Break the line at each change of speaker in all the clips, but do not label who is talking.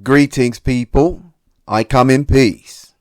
Greetings, people. I come in peace.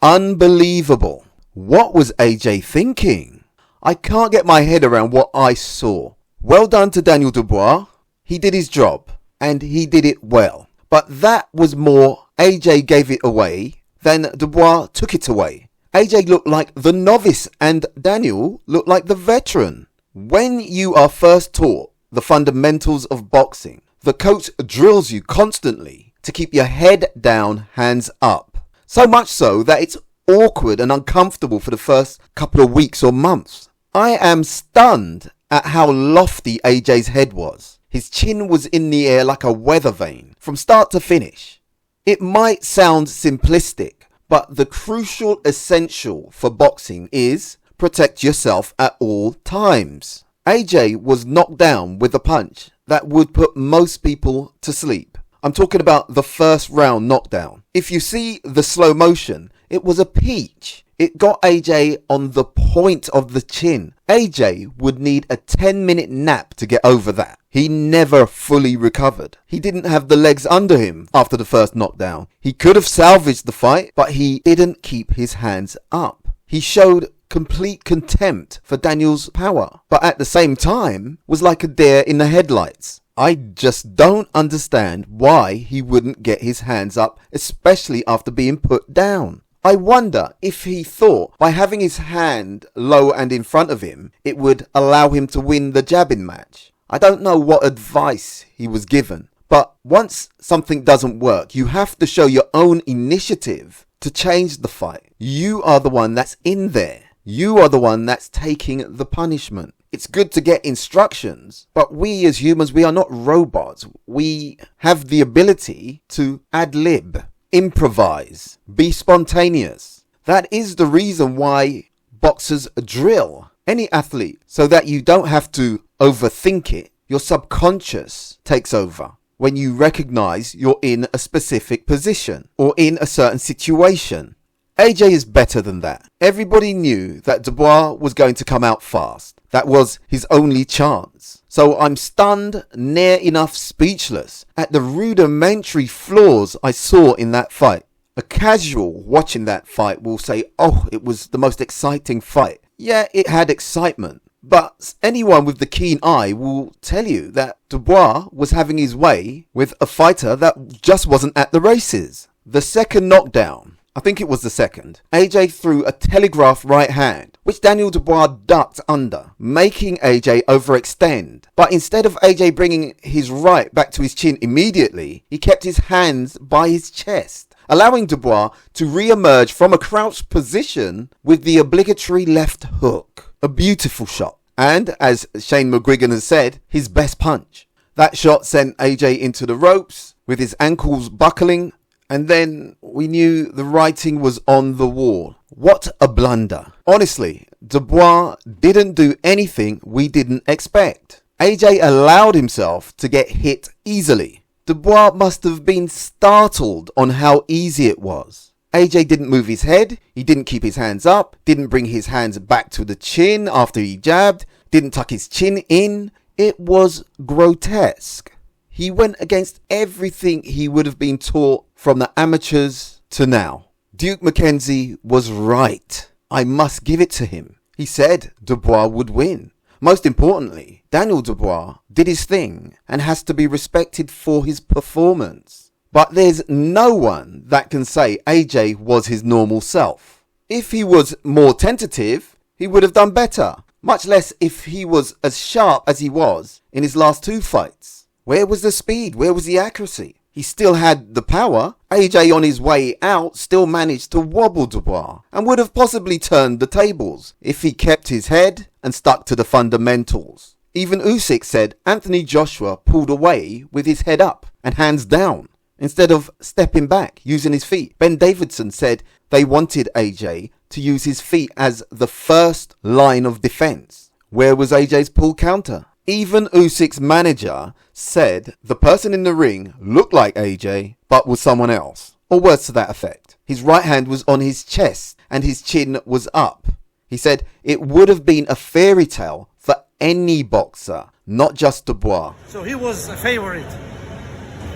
Unbelievable. What was AJ thinking? I can't get my head around what I saw. Well done to Daniel Dubois. He did his job, and he did it well. But that was more AJ gave it away than Dubois took it away. AJ looked like the novice, and Daniel looked like the veteran. When you are first taught the fundamentals of boxing, the coach drills you constantly to keep your head down, hands up. So much so that it's awkward and uncomfortable for the first couple of weeks or months. I am stunned at how lofty AJ's head was. His chin was in the air like a weather vane from start to finish. It might sound simplistic, but the crucial essential for boxing is protect yourself at all times. AJ was knocked down with a punch that would put most people to sleep. I'm talking about the first round knockdown. If you see the slow motion, it was a peach. It got AJ on the point of the chin. AJ would need a 10-minute nap to get over that. He never fully recovered. He didn't have the legs under him after the first knockdown. He could have salvaged the fight, but he didn't keep his hands up. He showed complete contempt for Daniel's power, but at the same time was like a deer in the headlights. I just don't understand why he wouldn't get his hands up, especially after being put down. I wonder if he thought by having his hand low and in front of him, it would allow him to win the jabbing match. I don't know what advice he was given, but once something doesn't work, you have to show your own initiative to change the fight. You are the one that's in there. You are the one that's taking the punishment. It's good to get instructions, but we as humans, we are not robots. We have the ability to ad-lib, improvise, be spontaneous. That is the reason why boxers drill any athlete, so that you don't have to overthink it. Your subconscious takes over when you recognize you're in a specific position or in a certain situation. AJ is better than that. Everybody knew that Dubois was going to come out fast. That was his only chance. So I'm stunned, near enough speechless, at the rudimentary flaws I saw in that fight. A casual watching that fight will say, oh, it was the most exciting fight. Yeah, it had excitement. But anyone with the keen eye will tell you that Dubois was having his way with a fighter that just wasn't at the races. The second knockdown, I think it was the second, AJ threw a telegraph right hand, which Daniel Dubois ducked under, making AJ overextend. But instead of AJ bringing his right back to his chin immediately, he kept his hands by his chest, allowing Dubois to re-emerge from a crouched position with the obligatory left hook. A beautiful shot. And, as Shane McGuigan has said, his best punch. That shot sent AJ into the ropes with his ankles buckling, and then we knew the writing was on the wall. What a blunder. Honestly, Dubois didn't do anything we didn't expect. AJ allowed himself to get hit easily. Dubois must have been startled on how easy it was. AJ didn't move his head, he didn't keep his hands up, didn't bring his hands back to the chin after he jabbed, didn't tuck his chin in. It was grotesque. He went against everything he would have been taught from the amateurs to now. Duke McKenzie was right. I must give it to him. He said Dubois would win. Most importantly, Daniel Dubois did his thing and has to be respected for his performance. But there's no one that can say AJ was his normal self. If he was more tentative, he would have done better. Much less if he was as sharp as he was in his last two fights. Where was the speed? Where was the accuracy? He still had the power. AJ on his way out still managed to wobble Dubois and would have possibly turned the tables if he kept his head and stuck to the fundamentals. Even Usyk said Anthony Joshua pulled away with his head up and hands down instead of stepping back using his feet. Ben Davidson said they wanted AJ to use his feet as the first line of defense. Where was AJ's pull counter? Even Usyk's manager said the person in the ring looked like AJ, but was someone else, or words to that effect. His right hand was on his chest and his chin was up. He said it would have been a fairy tale for any boxer, not just Dubois.
So he was a favorite.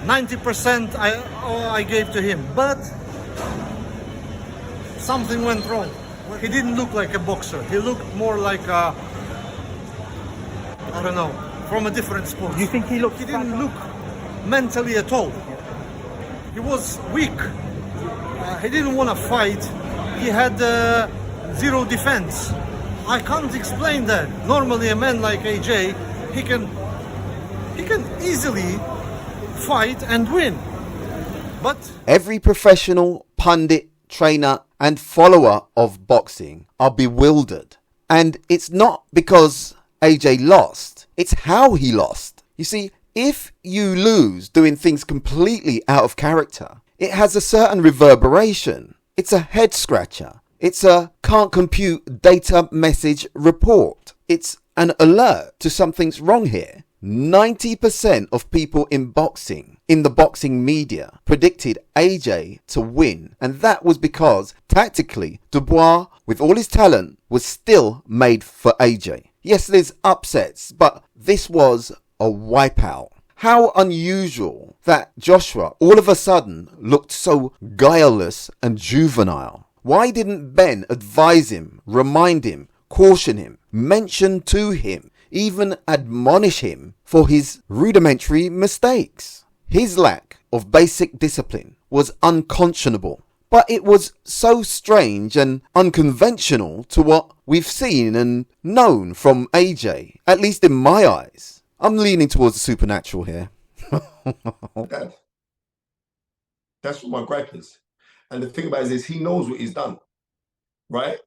90% I gave to him, but something went wrong. He didn't look like a boxer. He looked more like a, I don't know, from a different sport.
You think he looked?
He didn't look mentally at all. He was weak. He didn't want to fight. He had zero defense. I can't explain that. Normally a man like AJ, he can easily fight and win. But
every professional pundit, trainer and follower of boxing are bewildered. And it's not because AJ lost, it's how he lost. You see, if you lose doing things completely out of character, it has a certain reverberation. It's a head scratcher. It's a can't compute data message report. It's an alert to something's wrong here. 90% of people in boxing, in the boxing media, predicted AJ to win. And that was because, tactically, Dubois, with all his talent, was still made for AJ. Yes, there's upsets, but this was a wipeout. How unusual that Joshua all of a sudden looked so guileless and juvenile. Why didn't Ben advise him, remind him, caution him, mention to him, even admonish him for his rudimentary mistakes? His lack of basic discipline was unconscionable, but it was so strange and unconventional to what we've seen and known from AJ, at least in my eyes. I'm leaning towards the supernatural here.
That's what my gripe is. And the thing about it is he knows what he's done, right?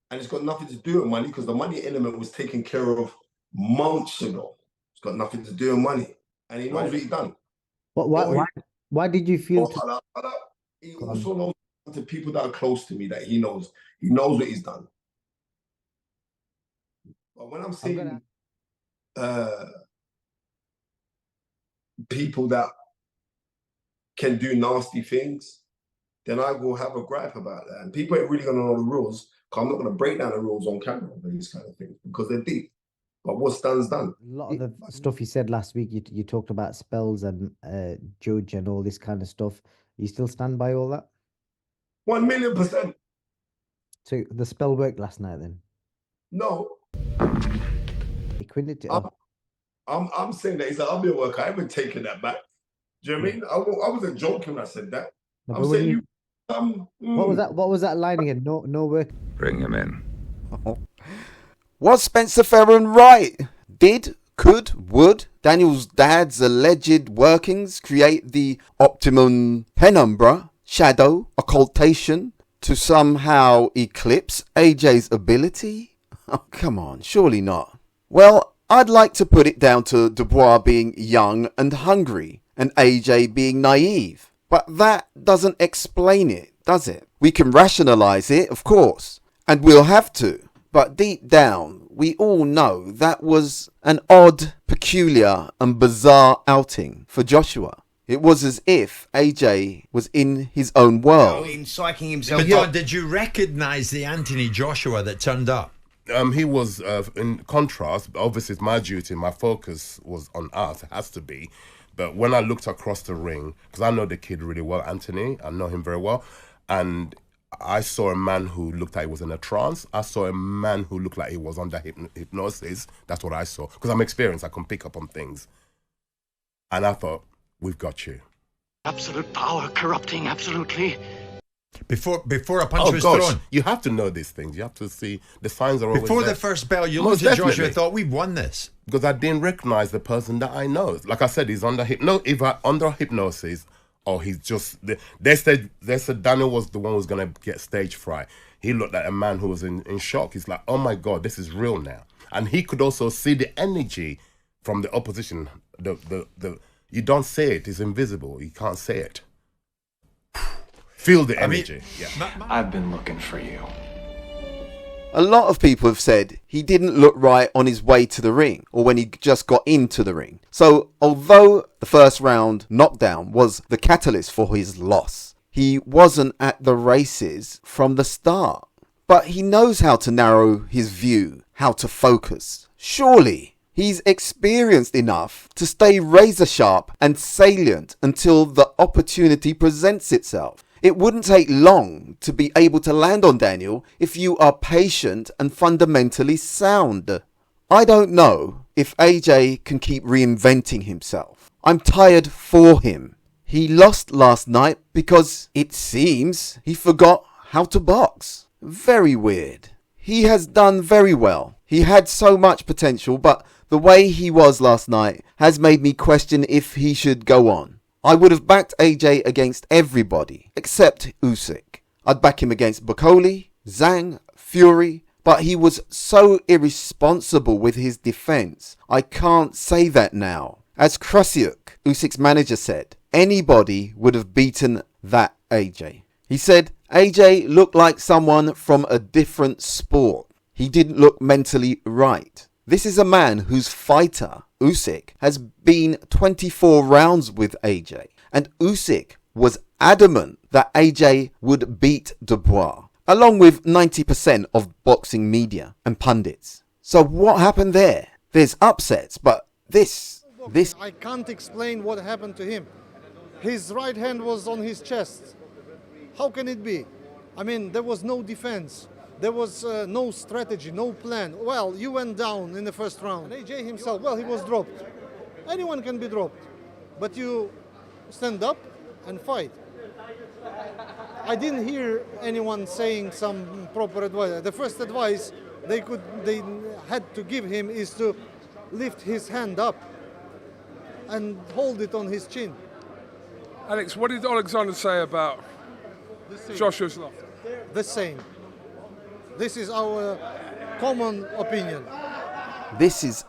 And it's got nothing to do with money because the money element was taken care of months ago. It's got nothing to do with money. And he knows what he's done.
Why did you feel...
He also knows to people that are close to me that he knows what he's done. But when I'm seeing people that can do nasty things, then I will have a gripe about that. And people ain't really going to know the rules, because I'm not going to break down the rules on camera for these kind of things, because they're deep. But what's done's done.
A lot of the stuff you said last week, you talked about spells and judge and all this kind of stuff. You still stand by all that?
1,000,000%.
So the spell worked last night then?
No.
He quitted it.
I'm saying that he's an ugly worker. I haven't taken that back. Do you know what I mean? I wasn't joking when I said that.
No,
I'm saying
What was that line again? No work.
Bring him in.
Was Spencer Ferron right? Would Daniel's dad's alleged workings create the optimum penumbra, shadow, occultation to somehow eclipse AJ's ability? Oh, come on, surely not. Well, I'd like to put it down to Dubois being young and hungry and AJ being naive. But that doesn't explain it, does it? We can rationalize it, of course, and we'll have to. But deep down, we all know that was an odd, peculiar and bizarre outing for Joshua. It was as if AJ was in his own world.
Psyching himself.
But did you recognise the Anthony Joshua that turned up?
He was, in contrast, obviously it's my duty, my focus was on us, it has to be. But when I looked across the ring, because I know the kid really well, Anthony, I know him very well, and I saw a man who looked like he was in a trance. I saw a man who looked like he was under hypnosis. That's what I saw. Because I'm experienced, I can pick up on things. And I thought, we've got you.
Absolute power corrupting, absolutely.
Before a punch was thrown.
You have to know these things. You have to see the signs are always
Before
there.
the first bell, you
Most
looked at Joshua
definitely.
and thought, we've won this.
Because I didn't recognize the person that I know. Like I said, he's under under hypnosis, or he's just... They said Daniel was the one who was going to get stage fright. He looked like a man who was in shock. He's like, oh my God, this is real now. And he could also see the energy from the opposition. You don't see it. It's invisible. You can't see it. Feel the energy.
I've been looking for you.
A lot of people have said he didn't look right on his way to the ring or when he just got into the ring. So although the first round knockdown was the catalyst for his loss, he wasn't at the races from the start. But he knows how to narrow his view, how to focus. Surely he's experienced enough to stay razor sharp and salient until the opportunity presents itself. It wouldn't take long to be able to land on Daniel if you are patient and fundamentally sound. I don't know if AJ can keep reinventing himself. I'm tired for him. He lost last night because it seems he forgot how to box. Very weird. He has done very well. He had so much potential, but the way he was last night has made me question if he should go on. I would have backed AJ against everybody except Usyk. I'd back him against Bukoli, Zhang, Fury, but he was so irresponsible with his defense. I can't say that now. As Krasiuk, Usyk's manager, said, anybody would have beaten that AJ. He said AJ looked like someone from a different sport. He didn't look mentally right. This is a man whose fighter, Usyk, has been 24 rounds with AJ. And Usyk was adamant that AJ would beat Dubois, along with 90% of boxing media and pundits. So what happened there? There's upsets, but this...
I can't explain what happened to him. His right hand was on his chest. How can it be? I mean, there was no defense. There was no strategy, no plan. Well, you went down in the first round. AJ himself, well, he was dropped. Anyone can be dropped. But you stand up and fight. I didn't hear anyone saying some proper advice. The first advice they had to give him is to lift his hand up and hold it on his chin.
Alex, what did Alexander say about Joshua's loss?
The same. This is our common opinion.
This is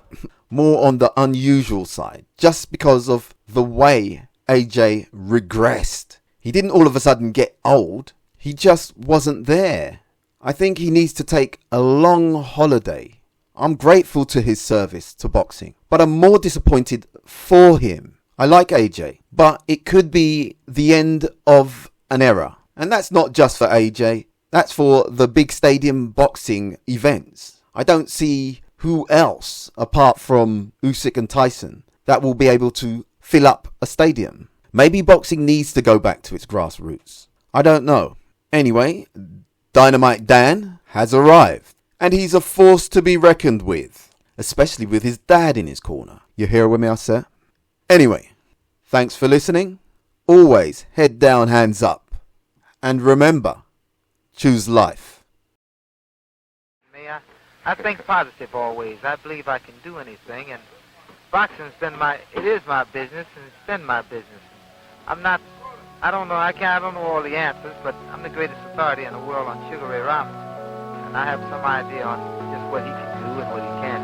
more on the unusual side, just because of the way AJ regressed. He didn't all of a sudden get old. He just wasn't there. I think he needs to take a long holiday. I'm grateful to his service to boxing, but I'm more disappointed for him. I like AJ, but it could be the end of an era. And that's not just for AJ. That's for the big stadium boxing events. I don't see who else, apart from Usyk and Tyson, that will be able to fill up a stadium. Maybe boxing needs to go back to its grassroots. I don't know. Anyway, Dynamite Dan has arrived. And he's a force to be reckoned with. Especially with his dad in his corner. You hear with me, I say? Anyway, thanks for listening. Always head down, hands up. And remember, choose life.
I think positive always. I believe I can do anything, and boxing's been it is my business, and it's been my business. I don't know all the answers, but I'm the greatest authority in the world on Sugar Ray Robinson, and I have some idea on just what he can do and what he can't